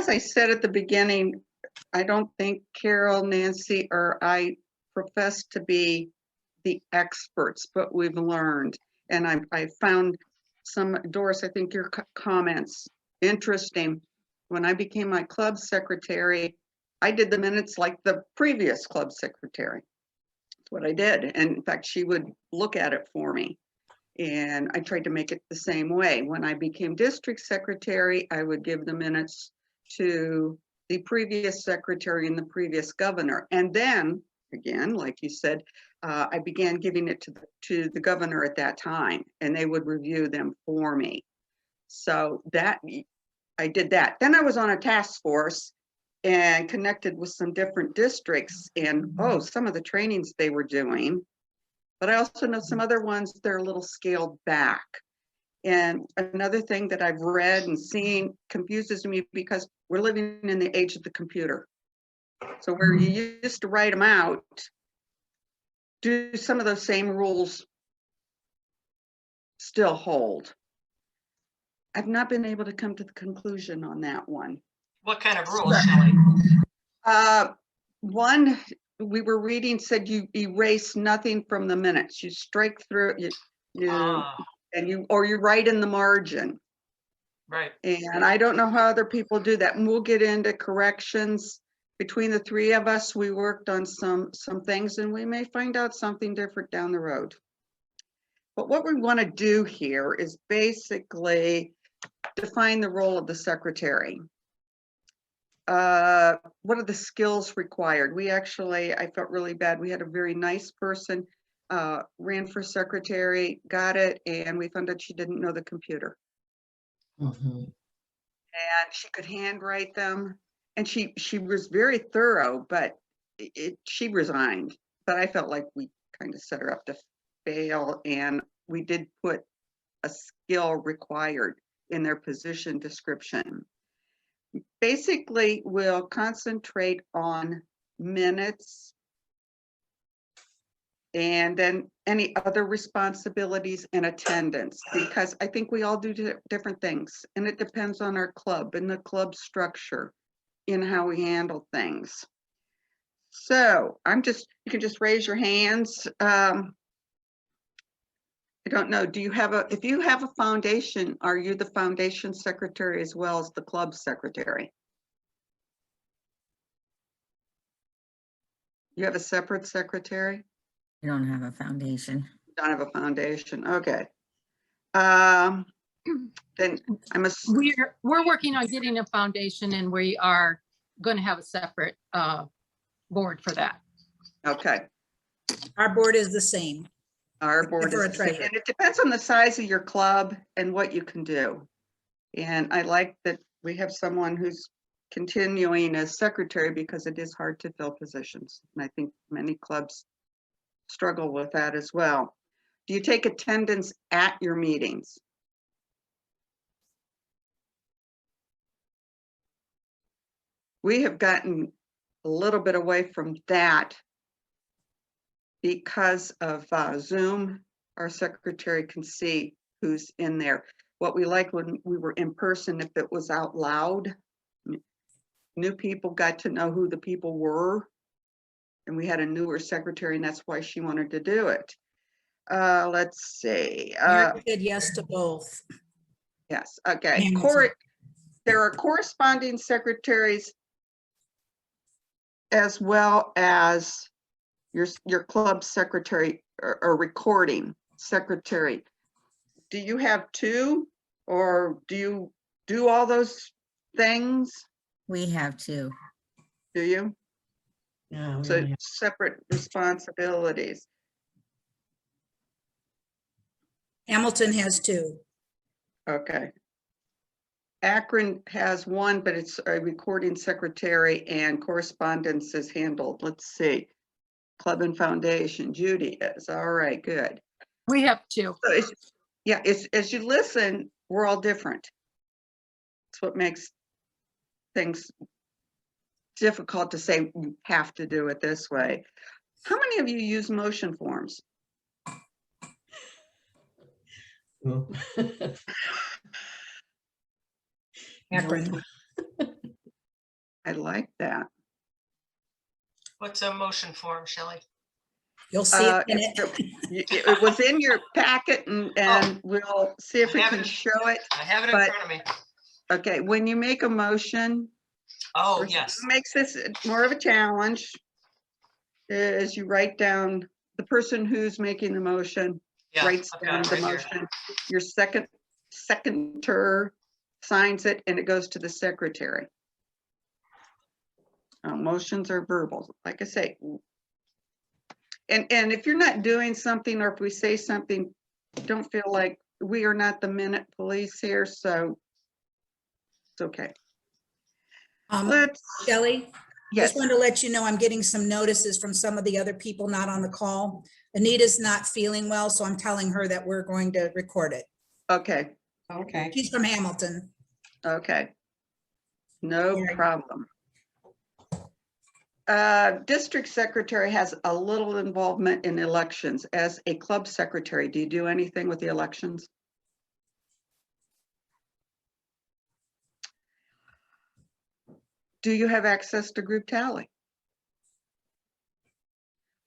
as I said at the beginning, I don't think Carol, Nancy, or I profess to be the experts, but we've learned. And I found some, Doris, I think your comments interesting. When I became my club secretary, I did the minutes like the previous club secretary. That's what I did. And in fact, she would look at it for me. And I tried to make it the same way. When I became district secretary, I would give the minutes to the previous secretary and the previous governor. And then, again, like you said, I began giving it to the governor at that time, and they would review them for me. So that I did that. Then I was on a task force and connected with some different districts, and oh, some of the trainings they were doing. But I also know some other ones, they're a little scaled back. And another thing that I've read and seen confuses me because we're living in the age of the computer. So where you used to write them out, do some of those same rules still hold? I've not been able to come to the conclusion on that one. What kind of rules, Shelley? One we were reading said you erase nothing from the minutes. You strike through and you write in the margin. Right. And I don't know how other people do that. And we'll get into corrections. Between the three of us, we worked on some things, and we may find out something different down the road. But what we want to do here is basically define the role of the secretary. What are the skills required? I felt really bad. We had a very nice person, ran for secretary, got it, and we found out she didn't know the computer. And she could handwrite them. And she was very thorough, but she resigned. But I felt like we kind of set her up to fail, and we did put a skill required in their position description. Basically, we'll concentrate on minutes and then any other responsibilities and attendance, because I think we all do different things, and it depends on our club and the club structure in how we handle things. So you can just raise your hands. I don't know, if you have a foundation, are you the foundation secretary as well as the club secretary? You have a separate secretary? I don't have a foundation. Don't have a foundation, okay. Then we're working on getting a foundation, and we are going to have a separate board for that. Okay. Our board is the same. Our board is, and it depends on the size of your club and what you can do. And I like that we have someone who's continuing as secretary, because it is hard to fill positions. And I think many clubs struggle with that as well. Do you take attendance at your meetings? We have gotten a little bit away from that because of Zoom. Our secretary can see who's in there. What we liked when we were in person, if it was out loud, new people got to know who the people were. And we had a newer secretary, and that's why she wanted to do it. Let's see. Mary said yes to both. Yes, okay. Hamilton. There are corresponding secretaries as well as your club secretary or recording secretary. Do you have two, or do you do all those things? We have two. Do you? No, So separate responsibilities. Hamilton has two. Okay. Akron has one, but it's a recording secretary, and correspondence is handled. Let's see. Club and Foundation, Judy is. All right, good. We have two. So as you listen, we're all different. It's what makes things difficult to say you have to do it this way. How many of you use motion forms? Akron. I like that. What's a motion form, Shelley? You'll see it in it. It was in your packet and we'll see if we I have can it. show it. I have it in But- front of me. Okay, when you make a motion, Oh, first yes. thing that makes this more of a challenge is you write down the person who's making the motion, Yeah, writes I've got down it the right here. motion. Your seconder signs it and it goes to the secretary. Motions are verbal, like I say. And if you're not doing something or if we say something, don't feel like we are not the minute police here, so it's okay. Let's, Shelley, yes, just wanted to let you know I'm getting some notices from some of the other people not on the call. Anita's not feeling well, so I'm telling her that we're going to record it. okay, Okay. She's from Hamilton. okay. No Yeah. problem. District secretary has a little involvement in elections. As a club secretary, do you do anything with the elections? Do you have access to group tally?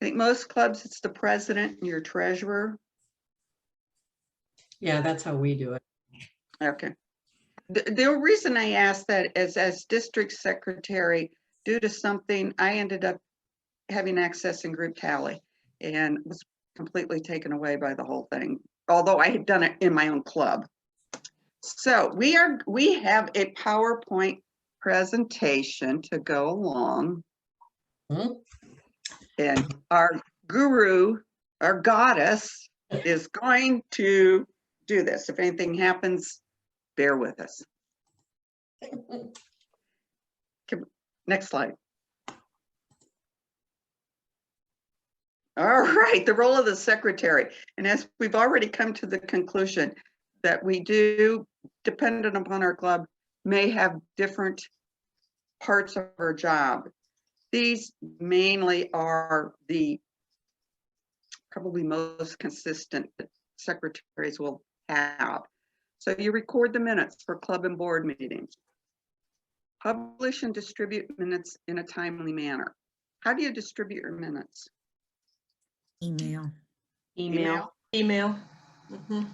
I think most clubs, it's the president and your treasurer. Yeah, that's how we do it. Okay. The reason I asked that is as district secretary, due to something, I ended up having access in group tally and was completely taken away by the whole thing, although I had done it in my own club. So we have a PowerPoint presentation to go along. Hmm. And our guru, our goddess, is going to do this. If anything happens, bear with us. Next slide. All right, the role of the secretary. And as we've already come to the conclusion that we do, dependent upon our club, may have different parts of our job. These mainly are the probably most consistent that secretaries will have. So you record the minutes for club and board meetings. Publish and distribute minutes in a timely manner. How do you distribute your minutes? Email. Email. Email. Mhm.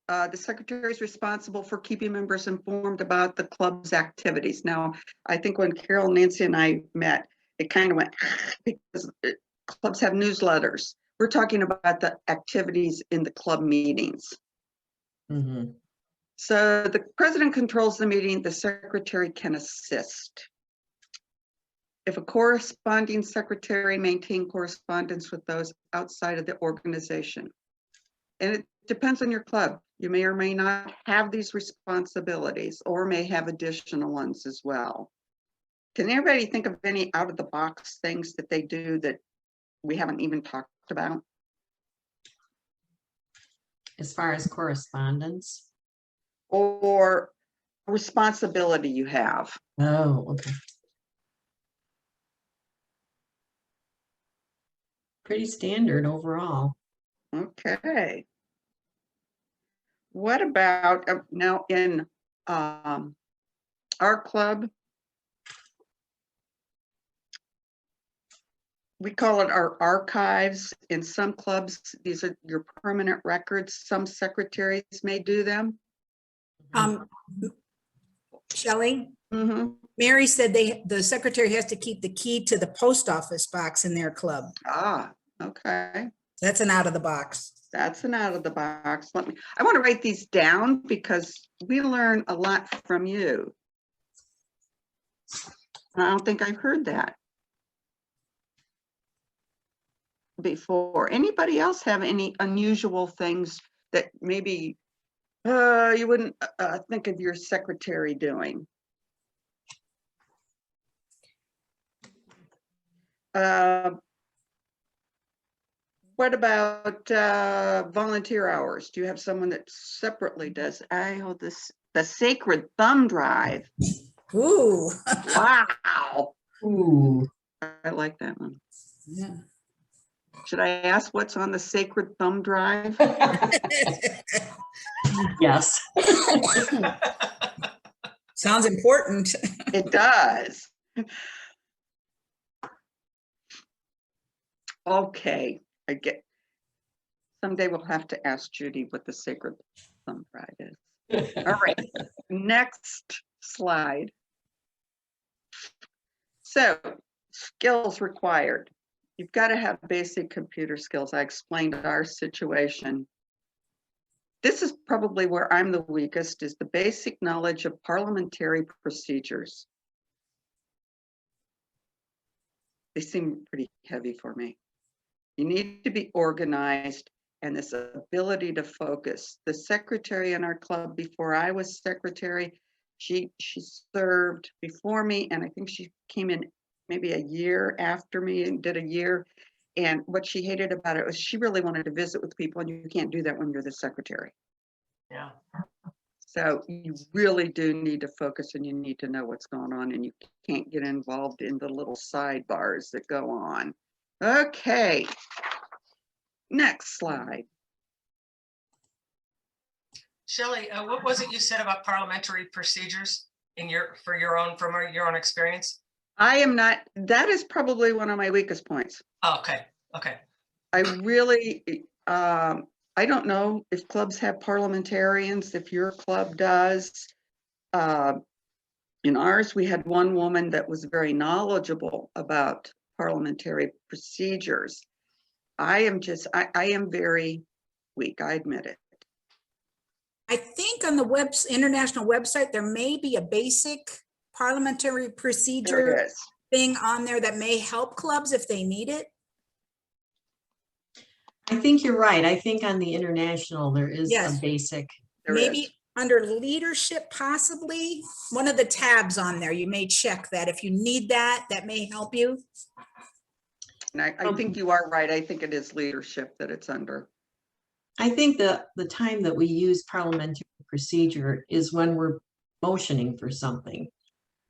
The secretary is responsible for keeping members informed about the club's activities. Now, I think when Carol, Nancy, and I met, it kind of went because clubs have newsletters. We're talking about the activities in the club meetings. Mhm. So the president controls the meeting, the secretary can assist. If a corresponding secretary maintain correspondence with those outside of the organization. And it depends on your club. You may or may not have these responsibilities or may have additional ones as well. Can anybody think of any out of the box things that they do that we haven't even talked about? As far as correspondence. Or responsibility you have? Oh, okay. Pretty standard overall. Okay. What about now in our club? We call it our archives. In some clubs, these are your permanent records. Some secretaries may do them. Shelley, Mhm. Mary said the secretary has to keep the key to the post office box in their club. Ah, okay. That's an out of the box. That's an out of the box. I want to write these down because we learn a lot from you. I don't think I've heard that before. Anybody else have any unusual things that maybe you wouldn't think of your secretary doing? What about volunteer hours? Do you have someone that separately does? I hold this, the sacred thumb drive. Ooh. Wow. Ooh. I like that one. Yeah. Should I ask what's on the sacred thumb drive? Yes. Sounds important. It does. Okay, someday we'll have to ask Judy what the sacred thumb pride is. All right, next slide. So, skills required. You've got to have basic computer skills. I explained our situation. This is probably where I'm the weakest, is the basic knowledge of parliamentary procedures. They seem pretty heavy for me. You need to be organized and this ability to focus. The secretary in our club before I was secretary, she served before me, and I think she came in maybe a year after me and did a year. And what she hated about it was she really wanted to visit with people, and you can't do that when you're the secretary. Yeah. So you really do need to focus, and you need to know what's going on, and you can't get involved in the little sidebars that go on. Okay. Next slide. Shelley, what was it you said about parliamentary procedures from your own experience? I am not, that is probably one of my weakest points. Oh, okay, okay. I really, I don't know if clubs have parliamentarians, if your club does. In ours, we had one woman that was very knowledgeable about parliamentary procedures. I am very weak, I admit it. I think on the international website, there may be a basic parliamentary There procedure it is. thing on there that may help clubs if they need it. I think you're right. I think on the international, there is a Yes. basic. There is. Maybe under leadership, possibly one of the tabs on there, you may check that. If you need that, that may help you. And I think you are right. I think it is leadership that it's under. I think the time that we use parliamentary procedure is when we're motioning for something.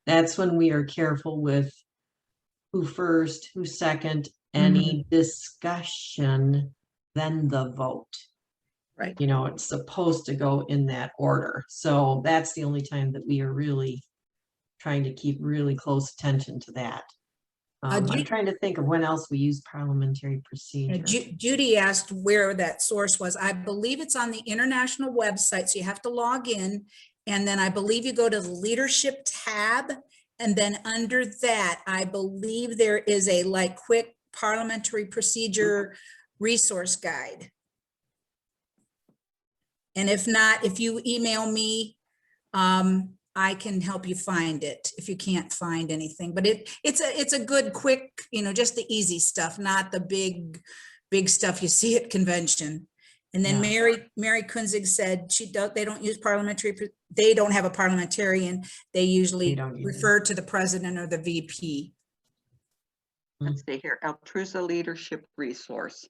That's when we are careful with who first, who second, any discussion, then the vote. Right. You know, it's supposed to go in that order. So that's the only time that we are really trying to keep really close attention to that. I'm trying to think of when else we use parliamentary procedure. Judy asked where that source was. I believe it's on the international website, so you have to log in. And then I believe you go to the leadership tab. And then under that, I believe there is a quick parliamentary procedure resource guide. And if not, if you email me, I can help you find it if you can't find anything. But it's a good, quick, just the easy stuff, not the big stuff you see at convention. And then Yeah. Mary Kunzig said they don't use they don't have a parliamentarian. They usually don't either. refer to the president or the VP. Let's see here, Altrusa Leadership Resource.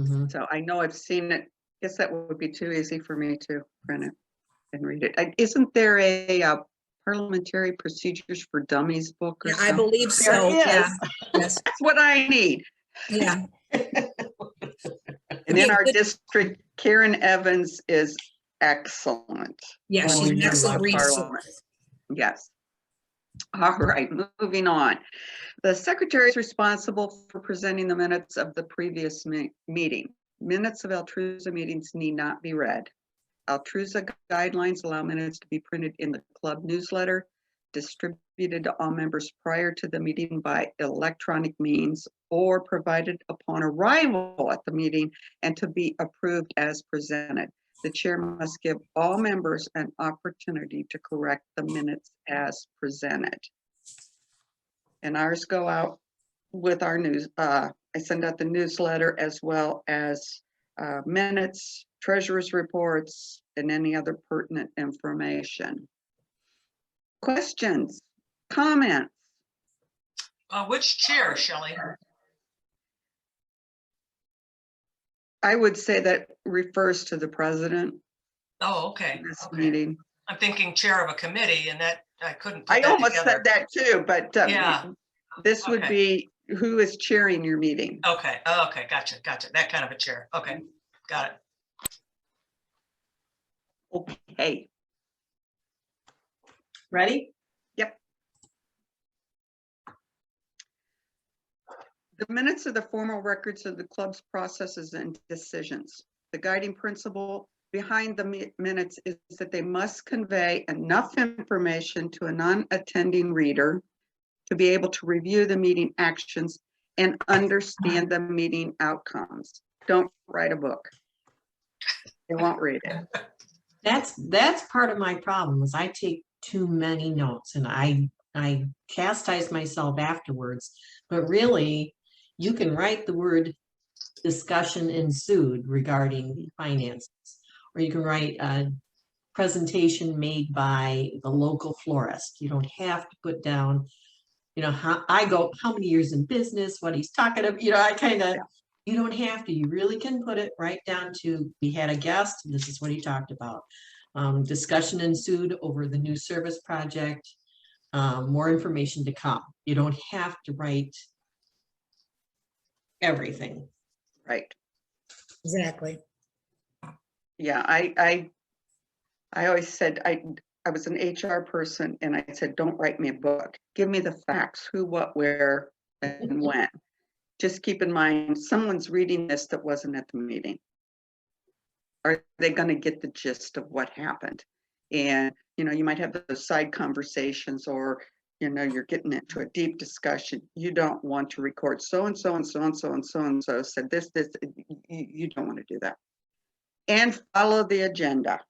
Mhm. So I know I've seen it. Guess that would be too easy for me to print it and read it. Isn't there a Parliamentary Procedures for Dummies book or Yeah, something? I believe so. There Yeah. is. Yes. That's what I need. Yeah. And be in a our good- district, Karen Evans is excellent. Yeah, Oh, she's an we do excellent love resource. Parliament. Yes. All right, moving on. The secretary is responsible for presenting the minutes of the previous meeting. Minutes of Altrusa meetings need not be read. Altrusa guidelines allow minutes to be printed in the club newsletter, distributed to all members prior to the meeting by electronic means, or provided upon arrival at the meeting and to be approved as presented. The chair must give all members an opportunity to correct the minutes as presented. And ours go out with our news. I send out the newsletter as well as minutes, treasurer's reports, and any other pertinent information. Questions, comments? Which chair, Shelley? I would say that refers to the president Oh, okay. in this Okay. meeting. I'm thinking chair of a committee, and that I couldn't put I that almost together. said that too, but Yeah. this would Okay. be who is chairing your meeting. Okay. Oh, okay. Gotcha. That kind of a chair. Okay. Got it. Okay. Ready? The minutes are the formal records of the club's processes and decisions. The guiding principle behind the minutes is that they must convey enough information to a non-attending reader to be able to review the meeting actions and understand the meeting outcomes. Don't write a book. They won't read it. That's part of my problem is I take too many notes and I chastise myself afterwards. But really, you can write the word discussion ensued regarding finances, or you can write a presentation made by the local florist. You don't have to put down, how many years in business, what he's talking about, you don't have to, you really can put it right down to, we had a guest, this is what he talked about. Discussion ensued over the new service project, more information to come. You don't have to write everything. Right. Exactly. Yeah, I always said I was an HR person and I said, don't write me a book. Give me the facts, who, what, where, and when. Just keep in mind, someone's reading this that wasn't at the meeting. Are they going to get the gist of what happened? And, you might have those side conversations or, you're getting into a deep discussion. You don't want to record so-and-so and so-and-so and so-and-so said this, you don't want to do that. And follow the agenda.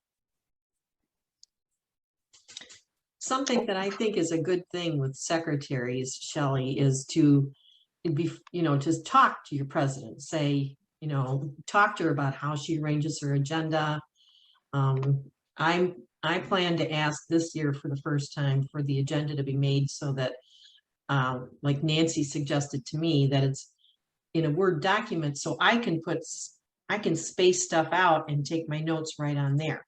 Something that I think is a good thing with secretaries, Shelley, is to be, just talk to your president, say, talk to her about how she arranges her agenda. I plan to ask this year for the first time for the agenda to be made so that, like Nancy suggested to me, that it's in a Word document, so I can space stuff out and take my notes right on there.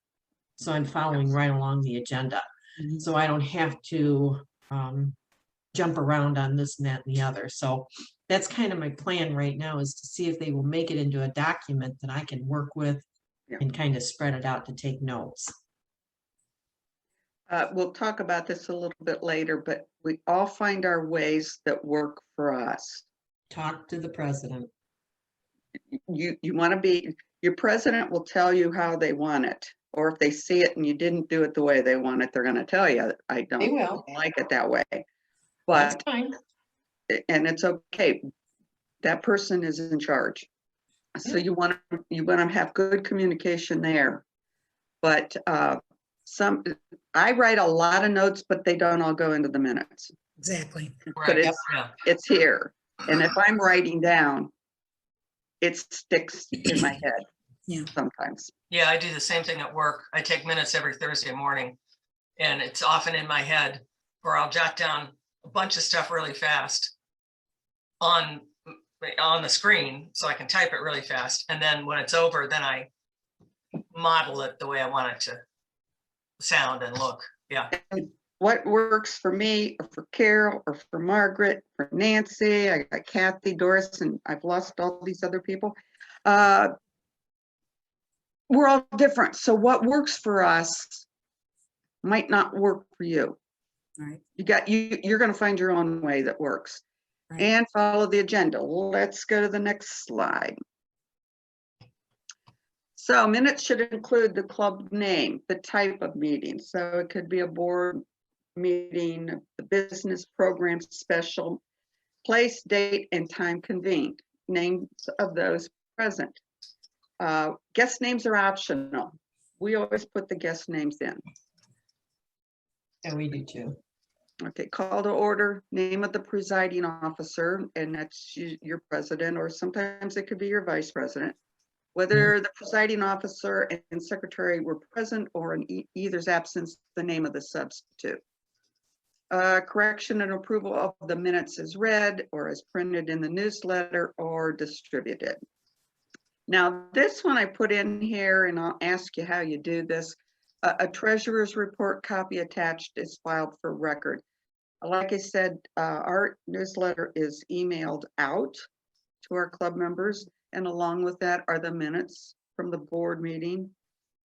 So I'm following right along the agenda. Mhm. So I don't have to jump around on this and that and the other. So that's kind of my plan right now, is to see if they will make it into a document that I can work with and kind of spread it out to take notes. We'll talk about this a little bit later, but we all find our ways that work for us. Talk to the president. You want to be, your president will tell you how they want it. Or if they see it and you didn't do it the way they want it, they're going to tell you, I They don't will. like it that way. That's But, fine. and it's okay. That person is in charge. So you want to have good communication there. But I write a lot of notes, but they don't all go into the minutes. Exactly. But Right, yeah. it's here. And if I'm writing down, it sticks in my head. Yeah. Sometimes. Yeah, I do the same thing at work. I take minutes every Thursday morning, and it's often in my head, or I'll jot down a bunch of stuff really fast on the screen so I can type it really fast. And then when it's over, then I model it the way I want it to sound and look. Yeah. What works for me or for Carol or for Margaret, for Nancy, I got Kathy, Doris, and I've lost all these other people. We're all different. So what works for us might not work for you. Right. You're going to find your own way that works. Right. And follow the agenda. Let's go to the next slide. So minutes should include the club name, the type of meeting. So it could be a board meeting, the business program special, place, date, and time convened, names of those present. Guest names are optional. We always put the guest names in. And we do too. Okay, call to order, name of the presiding officer, and that's your president, or sometimes it could be your vice president. Whether the presiding officer and secretary were present or in either's absence, the name of the substitute. Correction and approval of the minutes is read or is printed in the newsletter or distributed. Now, this one I put in here, and I'll ask you how you do this. A treasurer's report copy attached is filed for record. Like I said, our newsletter is emailed out to our club members, and along with that are the minutes from the board meeting,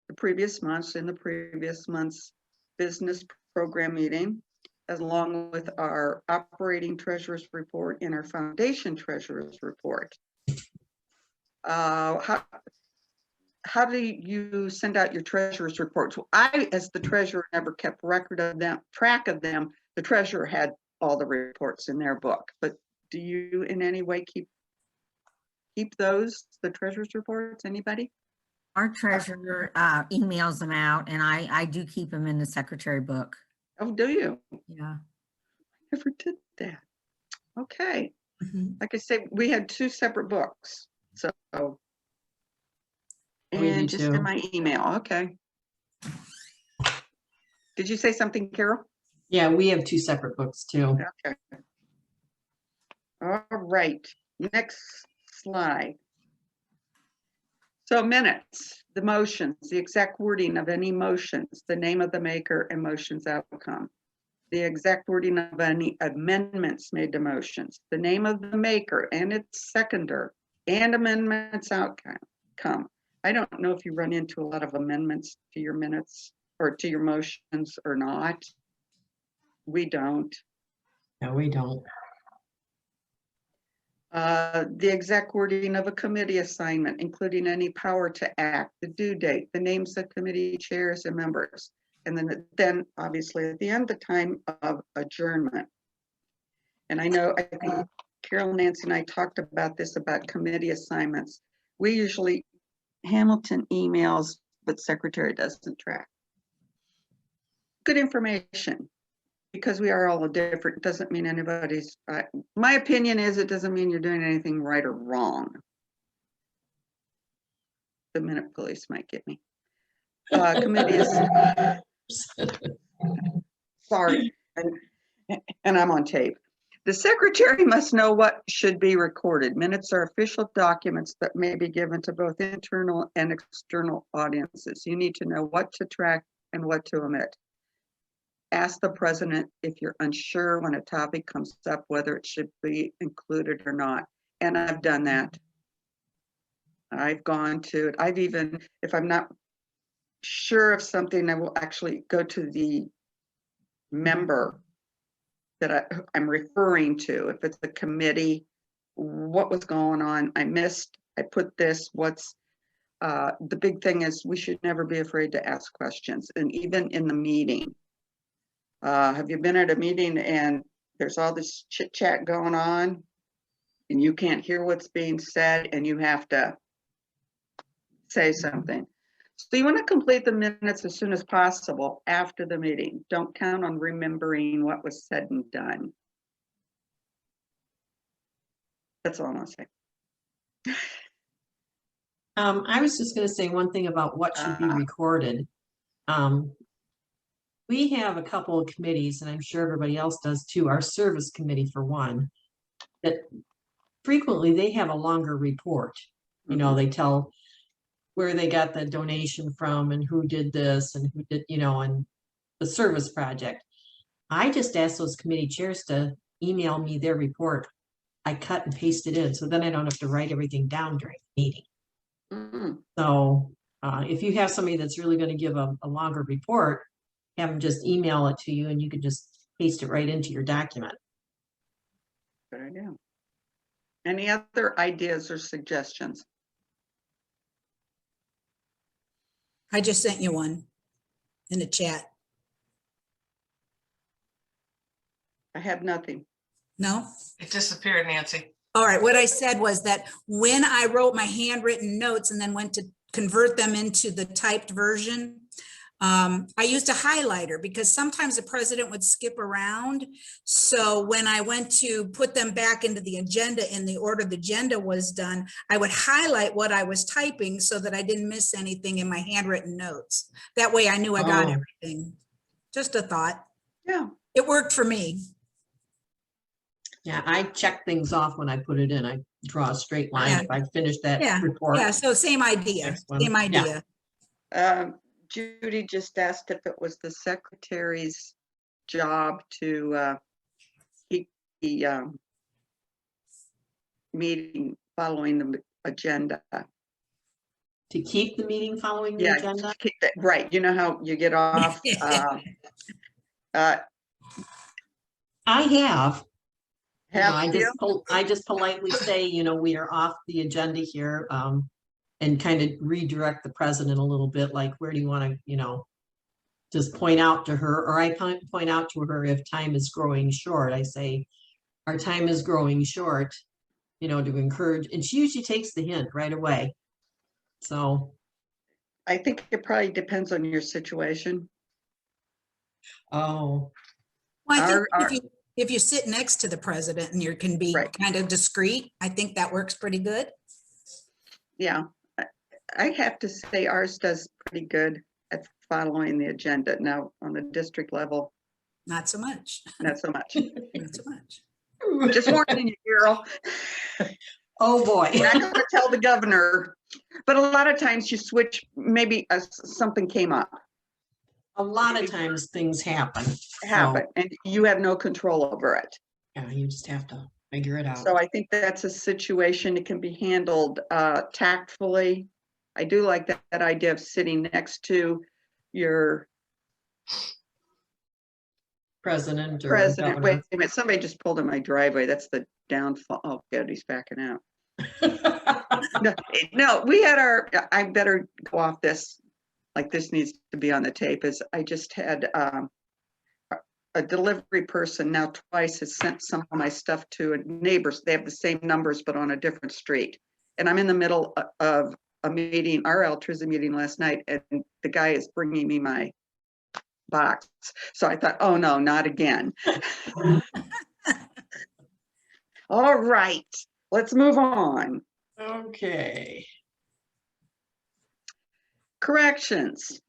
the previous months, and the previous month's business program meeting, along with our operating treasurer's report and our foundation treasurer's report. How do you send out your treasurer's reports? Well, I, as the treasurer, never kept record of them, track of them. The treasurer had all the reports in their book, but do you in any way keep those, the treasurer's reports? Anybody? Our treasurer emails them out, and I do keep them in the secretary book. Oh, do you? Yeah. Never did that. Okay. Mhm. Like I said, we had 2 separate books, so. We do And just in too. my email, okay. Did you say something, Carol? Yeah, we have 2 separate books too. Okay. All right, next slide. So minutes, the motions, the exact wording of any motions, the name of the maker and motions outcome. The exact wording of any amendments made to motions, the name of the maker and its seconder, and amendments outcome. I don't know if you run into a lot of amendments to your minutes or to your motions or not. We don't. No, we don't. The exact wording of a committee assignment, including any power to act, the due date, the names of committee chairs and members, and then obviously at the end, the time of adjournment. And I know, I think Carol, Nancy, and I talked about this, about committee assignments. We usually, Hamilton emails, but secretary doesn't track. Good information. Because we are all different, doesn't mean anybody's, my opinion is it doesn't mean you're doing anything right or wrong. The minute police might get me. Committees, sorry, and I'm on tape. The secretary must know what should be recorded. Minutes are official documents that may be given to both internal and external audiences. You need to know what to track and what to omit. Ask the president if you're unsure when a topic comes up, whether it should be included or not. And I've done that. I've gone to it. I've even, if I'm not sure of something, I will actually go to the member that I'm referring to. If it's a committee, what was going on? I missed, I put this, the big thing is we should never be afraid to ask questions. And even in the meeting, have you been at a meeting and there's all this chit chat going on and you can't hear what's being said and you have to say something? So you want to complete the minutes as soon as possible after the meeting. Don't count on remembering what was said and done. That's all I'm gonna say. I was just gonna say one thing about what should be recorded. We have a couple of committees, and I'm sure everybody else does too, our service committee for one, that frequently they have a longer report. You know, they tell where they got the donation from and who did this and who did, you know, and the service project. I just asked those committee chairs to email me their report. I cut and paste it in, so then I don't have to write everything down during the meeting. Mhm. So if you have somebody that's really going to give a longer report, have them just email it to you and you can just paste it right into your document. Good idea. Any other ideas or suggestions? I just sent you one in the chat. I have nothing. No? It disappeared, Nancy. All right, what I said was that when I wrote my handwritten notes and then went to convert them into the typed version, I used a highlighter because sometimes the president would skip around. So when I went to put them back into the agenda in the order the agenda was done, I would highlight what I was typing so that I didn't miss anything in my handwritten notes. That way I knew I got Oh. everything. Just a thought. Yeah. It worked for me. Yeah, I check things off when I put it in. I draw a straight line Yeah. if I finish that Yeah, report. yeah, so same idea, Next one. same Yeah. idea. Judy just asked if it was the secretary's job to keep the meeting following the agenda. To keep the meeting following the Yeah, agenda? keep that right. You know how you get off. Uh, I have. You know, have you? I just politely say, you know, we are off the agenda here, and kind of redirect the president a little bit, like, where do you want to, you know, just point out to her, or I point out to her if time is growing short. I say, our time is growing short, you know, to encourage, and she usually takes the hint right away. So, I think it probably depends on your situation. oh, Well, I think Our- if you sit next to the president and you can be Right. kind of discreet, I think that works pretty good. Yeah, I have to say ours does pretty good at following the agenda. Now, on the district level, Not so much, not so much. not so much. Just warning you, girl. oh boy. Not gonna tell the governor, but a lot of times you switch, maybe something came up, A lot of times things happen. and you have no control over it. Yeah, you just have to figure it out. So I think that's a situation that can be handled tactfully. I do like that idea of sitting next to your President or president. Wait governor. a minute, somebody just pulled in my driveway. That's the downfall. Oh, good, he's backing out. No, we had I better go off this, like this needs to be on the tape, is I just had a delivery person now twice has sent some of my stuff to neighbors. They have the same numbers, but on a different street. And I'm in the middle of a meeting, our Altrusa meeting last night, and the guy is bringing me my box. So I thought, oh no, not again. All right, let's move on. Okay. Corrections.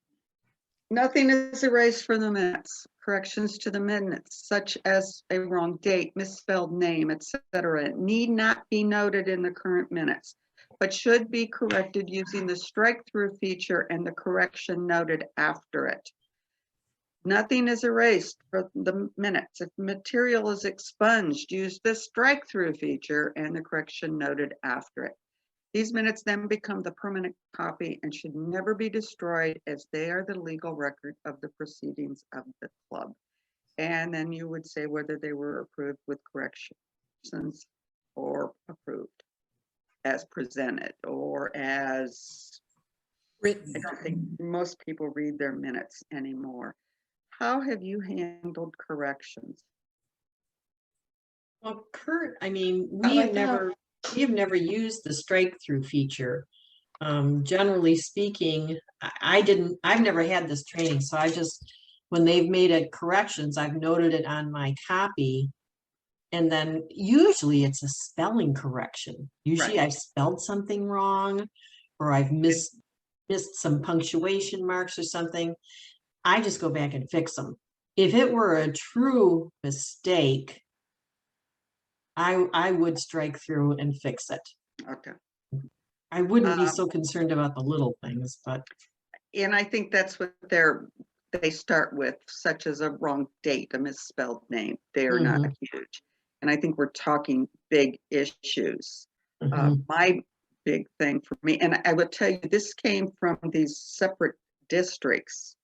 Nothing is erased from the minutes. Corrections to the minutes, such as a wrong date, misspelled name, etc., need not be noted in the current minutes, but should be corrected using the strike-through feature and the correction noted after it. Nothing is erased from the minutes. If material is expunged, use the strike-through feature and the correction noted after it. These minutes then become the permanent copy and should never be destroyed, as they are the legal record of the proceedings of the club. And then you would say whether they were approved with corrections or approved as presented or as, Written. I don't think most people read their minutes anymore. How have you handled corrections? Well, Kurt, I mean, I we like have never used the strike through feature. Generally speaking, I've never had this training, so I just, when they've made it corrections, I've noted it on my copy. And then usually it's a spelling correction. Usually I've spelled something wrong, or I've missed some punctuation marks or something. I just go back and fix them. If it were a true mistake, I would strike through and fix it. Okay. I wouldn't be so concerned about the little things, but And I think that's what they start with, such as a wrong date, a misspelled name. They are not huge. And I think we're talking big issues. My big thing for me, and I would tell you, this came from these separate districts.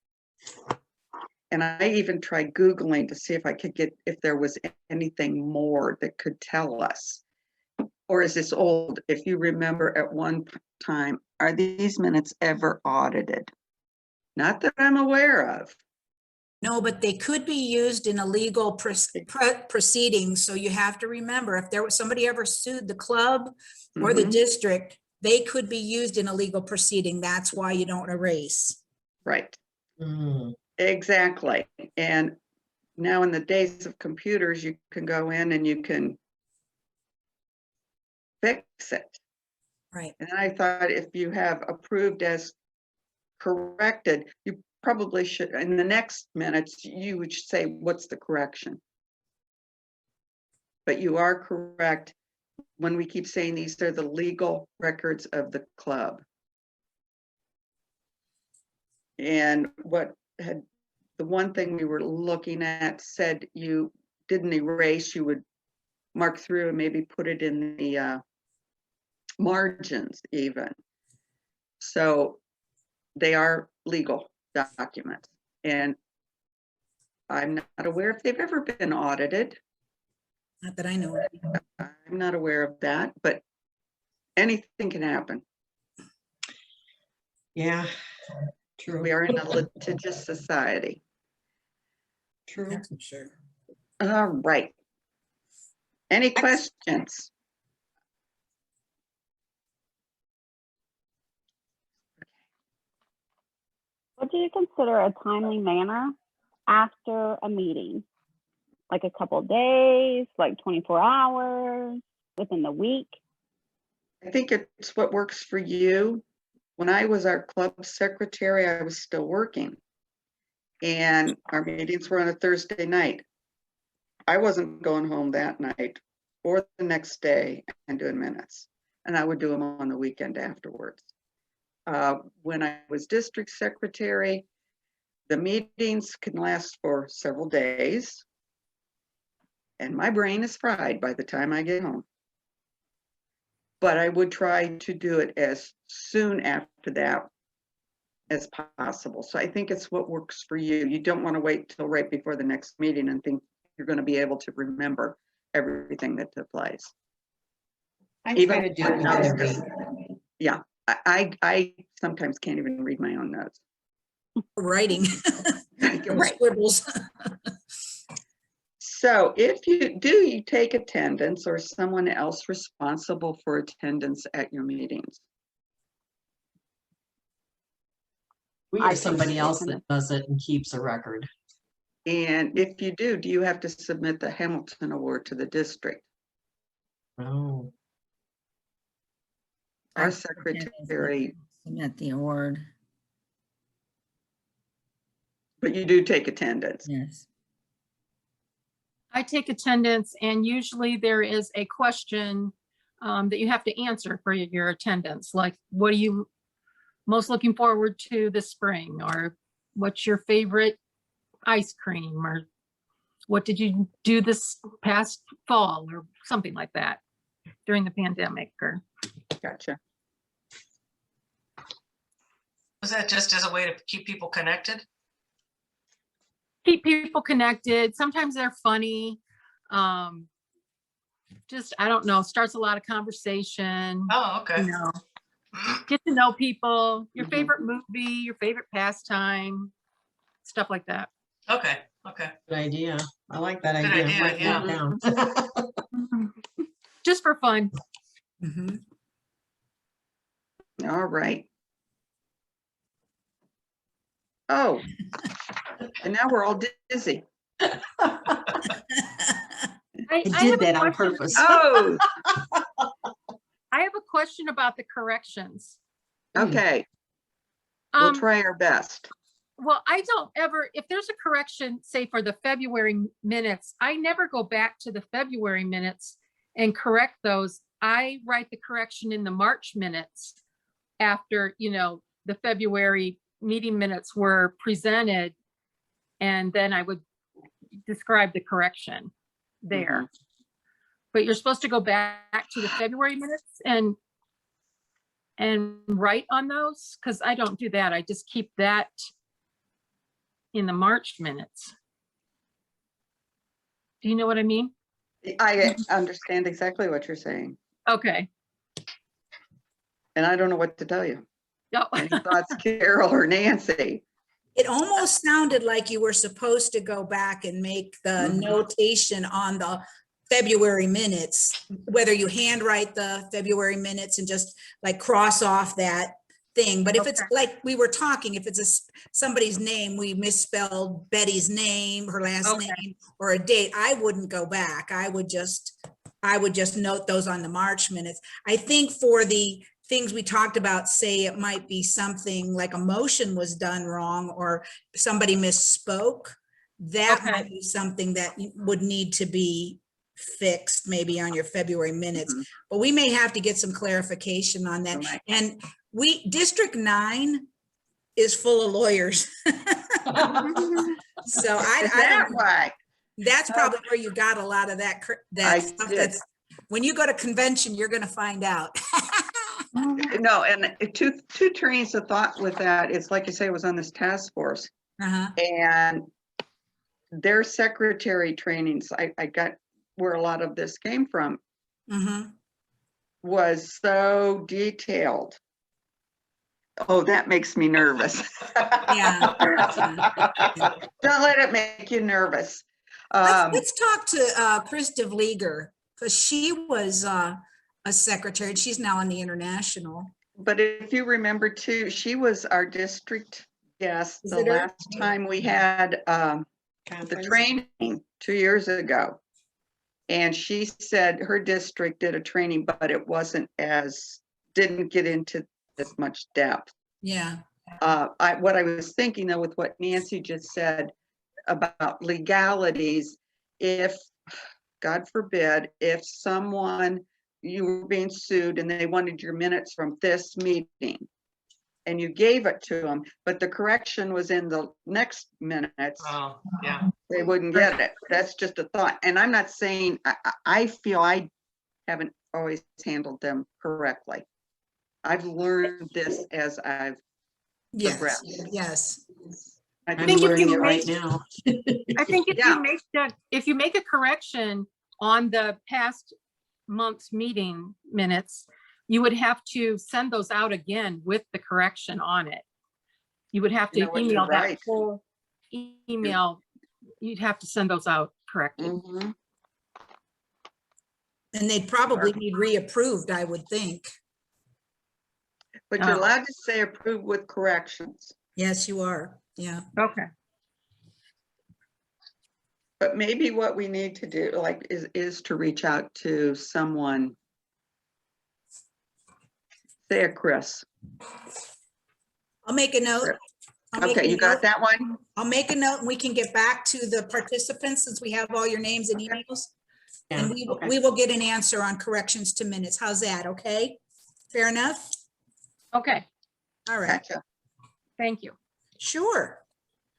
And I even tried Googling to see if I could get, if there was anything more that could tell us. Or is this old? If you remember at one time, are these minutes ever audited? Not that I'm aware of. No, but they could be used in a legal proceeding. So you have to remember, if there was somebody ever sued the club or the district, they could be used in a legal proceeding. That's why you don't erase. Right. Exactly. And now in the days of computers, you can go in and you can fix it. Right. And I thought if you have approved as corrected, you probably should, in the next minutes, you would say, what's the correction? But you are correct when we keep saying these are the legal records of the club. And the one thing we were looking at said you didn't erase, you would mark through and maybe put it in the margins even. So they are legal documents. And I'm not aware if they've ever been audited. Not that I know. of. I'm not aware of that, but anything can happen. Yeah, true, We are in a litigious society. true. That's for sure. All right. Any questions? What do you consider a timely manner after a meeting? Like a couple days, like 24 hours, within the week? I think it's what works for you. When I was our club secretary, I was still working. And our meetings were on a Thursday night. I wasn't going home that night or the next day and doing minutes. And I would do them on the weekend afterwards. When I was district secretary, the meetings can last for several days. And my brain is fried by the time I get home. But I would try to do it as soon after that as possible. So I think it's what works for you. You don't want to wait till right before the next meeting and think you're going to be able to remember everything that took place. I Even try to do it within the week. Yeah, I sometimes can't even read my own notes. Writing. Right. Scribbles. So if you do, you take attendance or someone else responsible for attendance at your meetings. We I have somebody take else that attendance. does it and keeps a record. And if you do you have to submit the Hamilton Award to the district? Oh, Our I take attendance, but secretary, Submit the award, but you do take attendance. yes. I take attendance and usually there is a question that you have to answer for your attendance. Like, what are you most looking forward to this spring? Or what's your favorite ice cream? Or what did you do this past fall? Or something like that during the pandemic or. Gotcha. Was that just as a way to keep people connected? Keep people connected. Sometimes they're funny. Just, I don't know, starts a lot of conversation, Oh, okay. you know, get to know people, your Mhm. favorite movie, your favorite pastime, stuff like that. Okay, okay. good idea. I like that Good idea. idea, Write that down. Just for fun. Mhm. All right. Oh, and now we're all dizzy. I I have did a that on question- purpose. Oh, I have a question about the corrections. okay. We'll Um, try our best. well, I don't ever, if there's a correction, say for the February minutes, I never go back to the February minutes and correct those. I write the correction in the March minutes after, you know, the February meeting minutes were presented. And then I would describe the correction there. But you're supposed to go back to the February minutes and write on those? Because I don't do that. I just keep that in the March minutes. Do you know what I mean? I understand exactly what you're saying, Okay. and I don't know what to tell you. No. Any thoughts, Carol or Nancy? It almost sounded like you were supposed to go back and make the Mhm. notation on the February minutes, whether you handwrite the February minutes and just like cross off that thing. But if it's Okay. like we were talking, if it's somebody's name, we misspelled Betty's name, her last Okay. name, or a date, I wouldn't go back. I would just note those on the March minutes. I think for the things we talked about, say it might be something like a motion was done wrong or somebody misspoke. That Okay. might be something that would need to be fixed maybe on your February minutes, Mhm. but we may have to get some clarification on that. Right. And District 9 is full of lawyers. So Is that I don't, right? that's probably where you got a lot of that, I that stuff did. that's, when you go to convention, you're gonna find out. No, and two trains of thought with that. It's like you say, it was on this task force. Uh-huh. And their secretary trainings, I got where a lot of this came from, Mhm. was so detailed. Oh, that makes me nervous. Yeah. Don't let it make you nervous. Let's talk to Chris DeVlieger, because she was a secretary, and she's now on the international. But if you remember too, she was our district guest the Visitor? last time we had the Conference. training 2 years ago. And she said her district did a training, but it wasn't didn't get into as much depth. Yeah. What I was thinking though, with what Nancy just said about legalities, if, God forbid, if you were being sued and they wanted your minutes from this meeting and you gave it to them, but the correction was in the next minutes, Oh, yeah. they wouldn't get it. That's just a thought. And I'm not saying, I feel I haven't always handled them correctly. I've learned this as I've Yes. progressed. Yes. I I'm think if learning you it right make- now. I think Yeah. if you make a correction on the past month's meeting minutes, you would have to send those out again with the correction on it. You would have You to know what, you're email that right. whole email. You'd have to send those out correctly. Mhm. And they'd probably need reapproved, I would think. But you're Oh. allowed to say approve with corrections. Yes, you are. Yeah. Okay. But maybe what we need to do, like, is to reach out to someone. Say a Chris. I'll make a note. I'll make Okay, a you got note. that one? I'll make a note and we can get back to the participants since we have all your names and emails. Yeah, And okay. we will get an answer on corrections to minutes. How's that? Okay? Fair enough? Okay. All right. Gotcha. Thank you. Sure.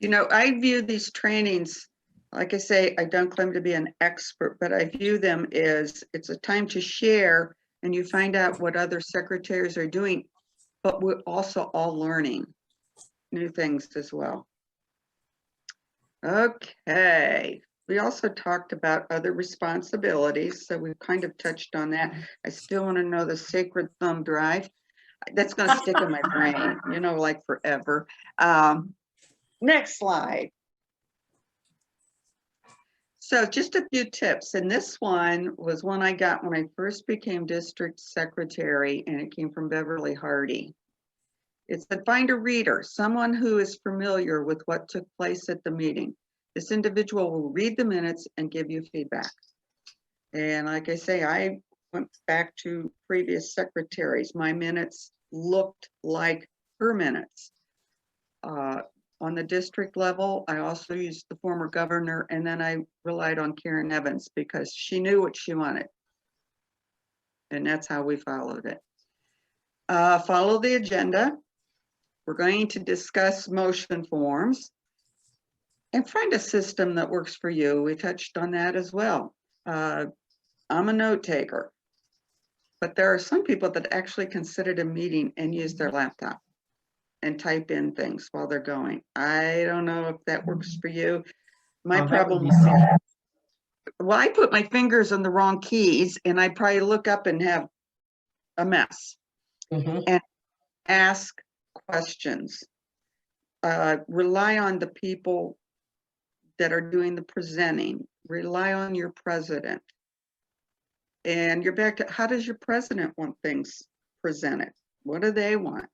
You know, I view these trainings, like I say, I don't claim to be an expert, but I view them as it's a time to share and you find out what other secretaries are doing, but we're also all learning new things as well. Okay, we also talked about other responsibilities, so we've kind of touched on that. I still want to know the sacred thumb drive. That's going to stick in my brain, you know, like forever. Next slide. So just a few tips, and this one was one I got when I first became district secretary, and it came from Beverly Hardy. It said, find a reader, someone who is familiar with what took place at the meeting. This individual will read the minutes and give you feedback. And like I say, I went back to previous secretaries. My minutes looked like her minutes. On the district level, I also used the former governor, and then I relied on Karen Evans because she knew what she wanted. And that's how we followed it. Follow the agenda. We're going to discuss motion forms and find a system that works for you. We touched on that as well. I'm a note taker, but there are some people that actually can sit at a meeting and use their laptop and type in things while they're going. I don't know if that works for you. My Oh, that would problem be was, great. well, I put my fingers on the wrong keys and I probably look up and have a mess. Mhm. Ask questions. Rely on the people that are doing the presenting. Rely on your president. And you're back to, how does your president want things presented? What do they want?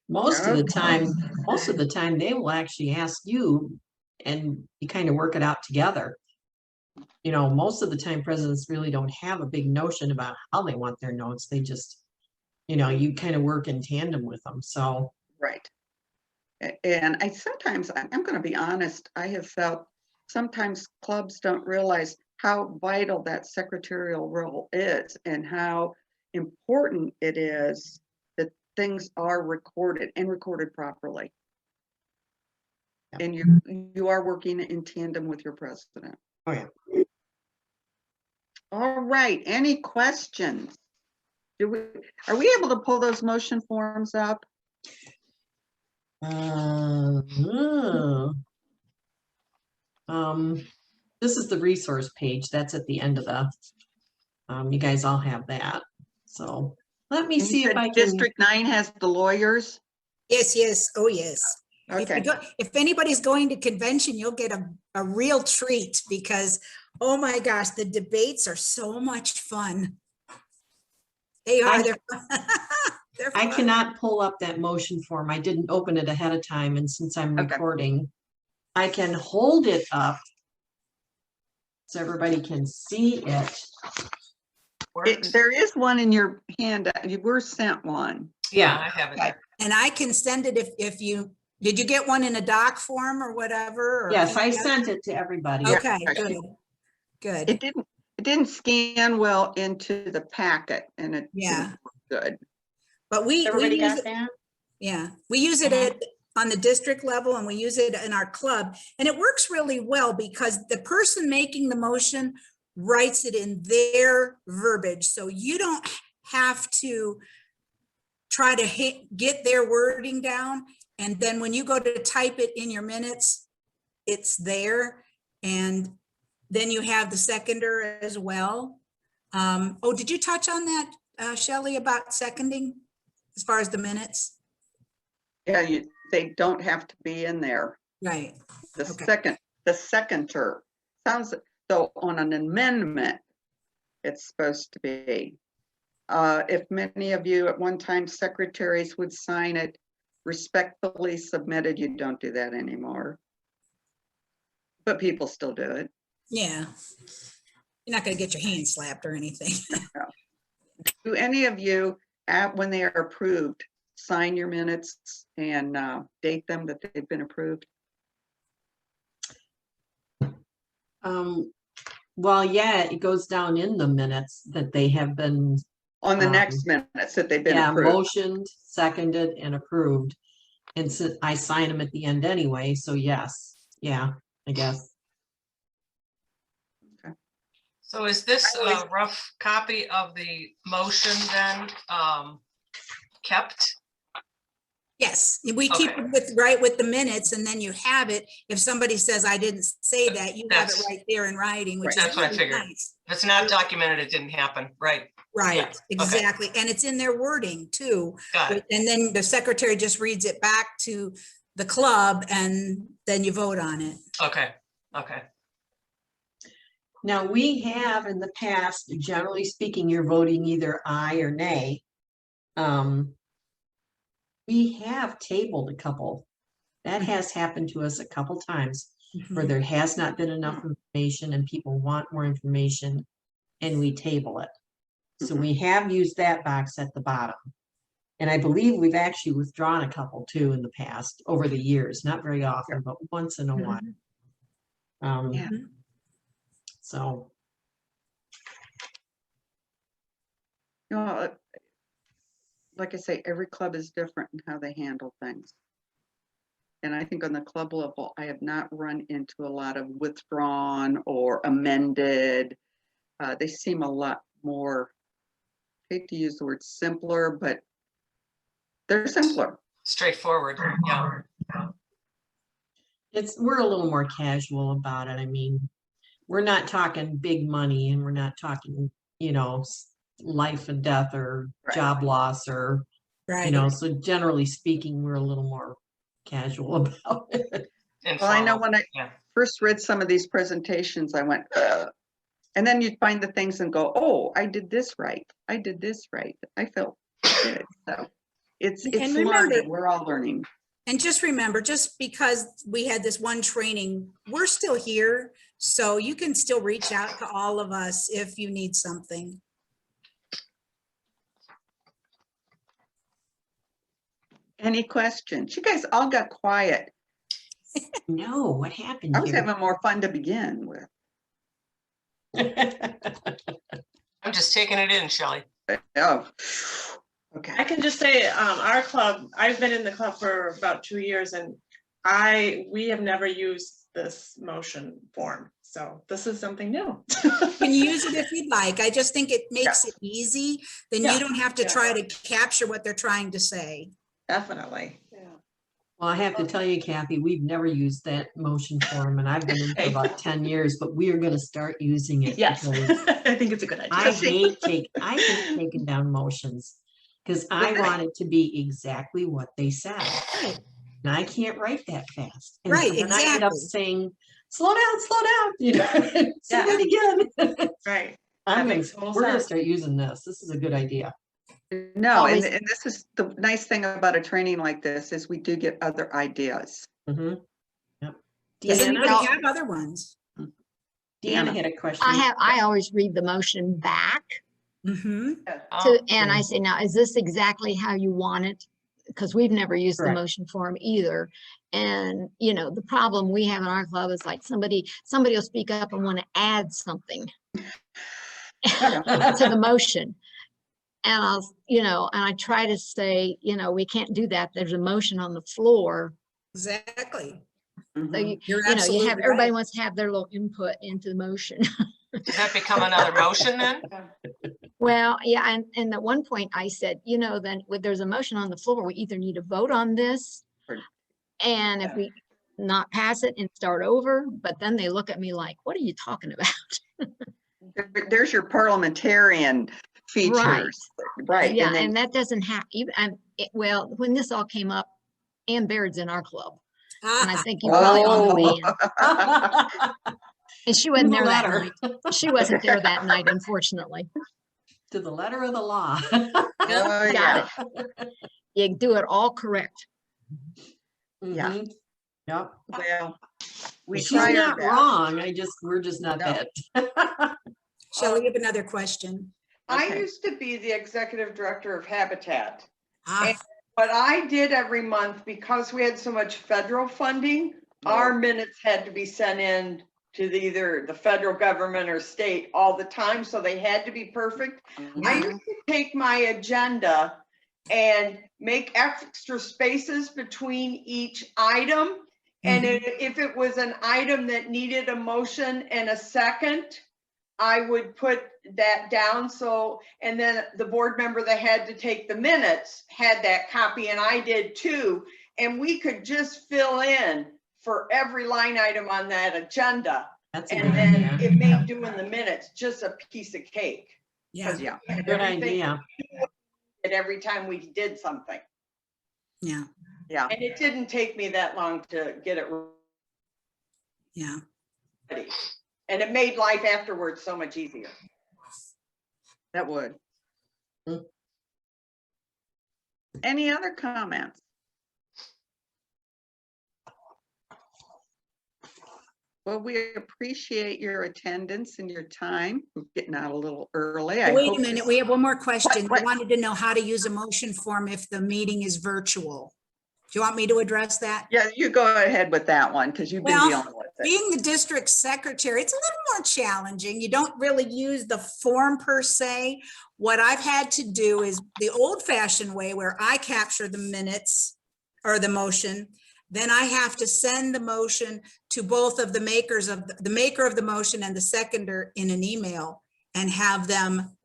Most of Okay. the time, they will actually ask you and you kind of work it out together. You know, most of the time presidents really don't have a big notion about how they want their notes. They just, you know, you kind of work in tandem with them. So, Right. And I sometimes, I'm going to be honest, I have felt sometimes clubs don't realize how vital that secretarial role is and how important it is that things are recorded and recorded properly. Yeah. And you are working in tandem with your president. oh yeah. All right, any questions? Are we able to pull those motion forms up? Uh, this is the resource page. That's at the end of the, you guys all have that. So let me And you see if said I can. District 9 has the lawyers? Yes, yes, oh, yes. If you Okay. go, if anybody's going to convention, you'll get a real treat because, oh my gosh, the debates are so much fun. They are, they're fun. They're I fun. cannot pull up that motion form. I didn't open it ahead of time, and since I'm Okay. recording, I can hold it up so everybody can see it. Works. There is one in your hand. You were sent one. Yeah, I have it. Okay. And I can send it if you, did you get one in a doc form or whatever? or Yes, I PDF? sent it to everybody. Okay, Yeah. good, good. It didn't scan well into the packet and it Yeah. didn't work good. But we Everybody use got it, that? yeah, we use it on the district level and we use it in our club. And it works really well because the person making the motion writes it in their verbiage. So you don't have to try to get their wording down. And then when you go to type it in your minutes, it's there. And then you have the seconder as well. Oh, did you touch on that, Shelley, about seconding as far as the minutes? Yeah, they don't have to be in there. Right. The Okay. seconder sounds, so on an amendment, it's supposed to be. If many of you at one time secretaries would sign it, respectfully submitted, you don't do that anymore. But people still do it. Yeah. You're not going to get your hand slapped or anything. Do any of you, when they are approved, sign your minutes and date them that they've been approved? Well, yeah, it goes down in the minutes that they have been, On the next minutes that they've been yeah, approved? motioned, seconded, and approved. And so I sign them at the end anyway, so yes, yeah, I guess. So is this a rough copy of the motion then kept? Yes, we keep Okay. it with, right with the minutes and then you have it. If somebody says, I didn't say that, you have it That's- right there in writing, which is That's what I really figured. nice. If it's not documented, it didn't happen, right? Right, Yeah, okay. exactly. And it's in their wording too. Got it. And then the secretary just reads it back to the club and then you vote on it. Okay, okay. Now, we have in the past, generally speaking, you're voting either aye or nay. We have tabled a couple. That has happened to us a couple times where there has not been enough information and people want more information and we table it. So we have used that box at the bottom. And I believe we've actually withdrawn a couple too in the past over the years, not very often, but once in a while. Yeah. So. You know, like I say, every club is different in how they handle things. And I think on the club level, I have not run into a lot of withdrawn or amended. They seem a lot more, I hate to use the word simpler, but they're simpler. Straightforward, yeah. We're a little more casual about it. I mean, we're not talking big money and we're not talking, life and death or Right. job loss or, Right. so generally speaking, we're a little more casual about it. Well, I know when I Yeah. first read some of these presentations, I went, ugh. And then you find the things and go, oh, I did this right. I did this right. I felt good. So it's And remember- learning. We're all learning. And just remember, just because we had this one training, we're still here. So you can still reach out to all of us if you need something. Any questions? You guys all got quiet. No, what happened I was here? having more fun to begin with. I'm just taking it in, Shelley. Oh, I okay. can just say, our club, I've been in the club for about 2 years and we have never used this motion form. So this is something new. You can use it if you'd like. I just think it makes it easy. Then Yeah, you don't have to yeah. try to capture what they're trying to say. Definitely. Yeah. Well, I have to tell you, Kathy, we've never used that motion form, and I've been in for about 10 years, but we are gonna start using it. Yes, because I think it's a good I idea. hate taking down motions, because I want it to be exactly what they said. And I can't write that fast. And Right, then I end up exactly. saying, slow down, you know, say that again. Right. I'm gonna, makes total we're gonna sense. start using this. This is a good idea. No, Always- and this is the nice thing about a training like this is we do get other ideas. Mhm. Yep. Does anybody Deanna, have other ones? Deanna had a question. I always read the motion back Mm-hmm. and I say, now, is this exactly how you want it? Because we've never used the Correct. motion form either. And, you know, the problem we have in our club is like somebody will speak up and want to add something to the motion. And and I try to say, we can't do that. There's a motion on the floor. Exactly. So Mhm. You're you absolutely have, everybody right. wants to have their little input into the motion. Does that become another motion then? Well, yeah, and at one point I said, then when there's a motion on the floor, we either need to vote on this, and if we not pass it and start over, but then they look at me like, what are you talking about? There's your parliamentarian features, right? Yeah, And then and that doesn't have even, well, when this all came up, Ann Baird's in our club, and I think you probably all know Ann. And she wasn't there that letter. night. She wasn't there that night, unfortunately. To the letter of the law. Oh, yeah. Got it. You do it all correct. Yeah. Mhm. Yep. Well, we She's try our not best. wrong. We're just not No. that. Shelley, you have another question? Okay. I used to be the executive director of Habitat. Ah, What I did every month, because we had so much federal funding, our minutes had to be sent in to either the federal government or state all the time, so they had to be perfect. I used to take my agenda and make extra spaces between each item. And if it was an item that needed a motion and a second, I would put that down. So, and then the board member that had to take the minutes had that copy, and I did too. And we could just fill in for every line item on that agenda. That's a And good then idea. it made doing the minutes just a piece of cake. yeah, Yeah. Good idea. And every time we did something. yeah, Yeah. And it didn't take me that long to get it yeah. ready. And it made life afterwards so much easier. That would. Mm. Any other comments? Well, we appreciate your attendance and your time. We're getting out a little early. I Wait hope a minute, this- we have one more question. What? I wanted to know how to use a motion form if the meeting is virtual. Do you want me to address that? Yeah, you go ahead with that one because you've been Well, dealing with it. Being the district secretary, it's a little more challenging. You don't really use the form per se. What I've had to do is the old fashioned way where I capture the minutes or the motion. Then I have to send the motion to both of the makers of the maker of the motion and the seconder in an email and have them,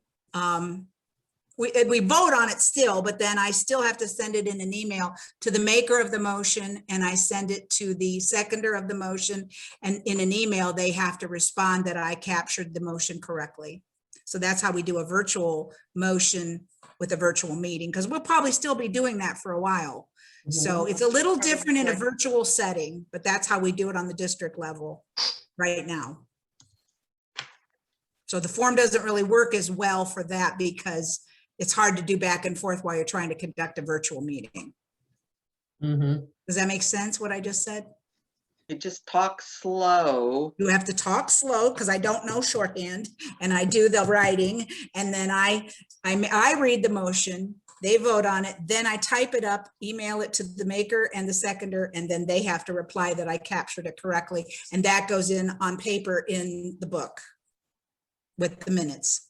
we vote on it still, but then I still have to send it in an email to the maker of the motion, and I send it to the seconder of the motion, and in an email, they have to respond that I captured the motion correctly. So that's how we do a virtual motion with a virtual meeting, because we'll probably still be doing that for a while. So it's a little different in a virtual setting, but that's how we do it on the district level right now. So the form doesn't really work as well for that because it's hard to do back and forth while you're trying to conduct a virtual meeting. Mhm. Does that make sense, what I just said? You just talk slow. You have to talk slow because I don't know shorthand and I do the writing, and then I read the motion, they vote on it, then I type it up, email it to the maker and the seconder, and then they have to reply that I captured it correctly. And that goes in on paper in the book with the minutes.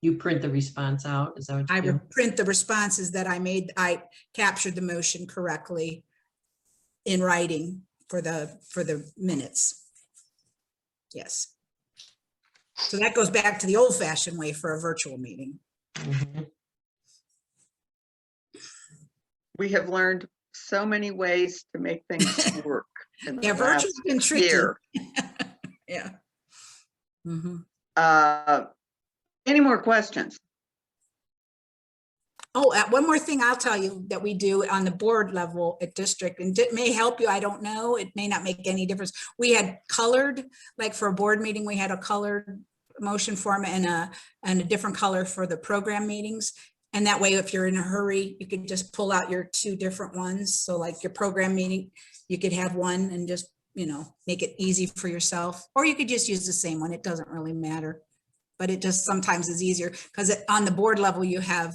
You print the response out, is that what I you do? would print the responses that I captured the motion correctly in writing for the minutes. Yes. So that goes back to the old fashioned way for a virtual meeting. Mhm. We have learned so many ways to make things work. in the Yeah, virtual's last been tricky. year. Yeah. Mhm. Any more questions? Oh, one more thing I'll tell you that we do on the board level at district, and it may help you, I don't know, it may not make any difference. We had colored, like for a board meeting, we had a colored motion form and a different color for the program meetings. And that way, if you're in a hurry, you could just pull out your two different ones. So like your program meeting, you could have one and just, make it easy for yourself. Or you could just use the same one. It doesn't really matter. But it just sometimes is easier because on the board level, you have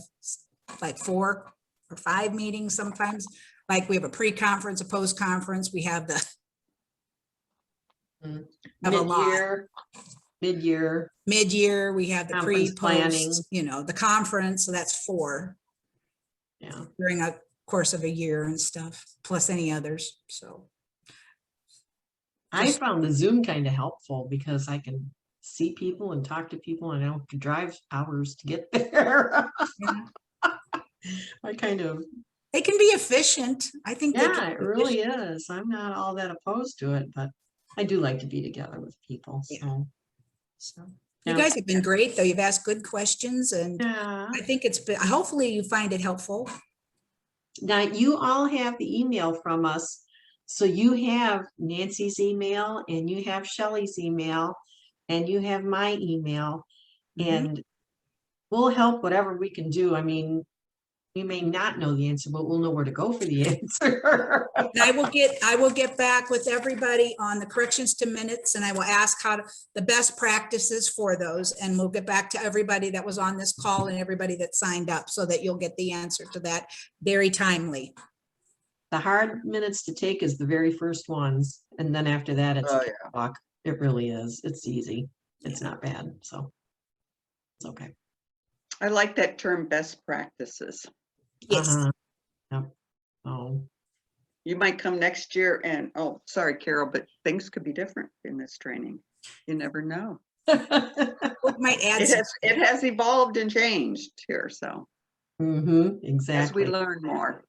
like 4 or 5 meetings sometimes. Like we have a pre-conference, a post-conference, we have the have a lot. Mid-year. Mid-year, we have the Conference planning. pre-post, the conference, so that's 4 Yeah. during a course of a year and stuff, plus any others, so. I Just- found the Zoom kind of helpful because I can see people and talk to people and I don't have to drive hours to get there. Yeah. I kind of, They can be efficient, I think. they can yeah, it be really efficient. is. I'm not all that opposed to it, but I do like to be together with people, Yeah. so. So, you Yeah. guys have been great, though. You've asked good questions and Yeah. I think it's been, hopefully you find it helpful. Now, you all have the email from us. So you have Nancy's email and you have Shelley's email and you have my email. Mhm. And we'll help whatever we can do. I mean, we may not know the answer, but we'll know where to go for the answer. And I will get back with everybody on the corrections to minutes and I will ask the best practices for those. And we'll get back to everybody that was on this call and everybody that signed up so that you'll get the answer to that very timely. The hard minutes to take is the very first ones. And then after that, it's a walk. It really is. It's easy. It's not bad. So it's okay. I like that term, best practices. Yes. Yep. Oh, You might come next year and, oh, sorry, Carol, but things could be different in this training. You never know. We might add It has evolved and changed here, so as we exactly. learn more.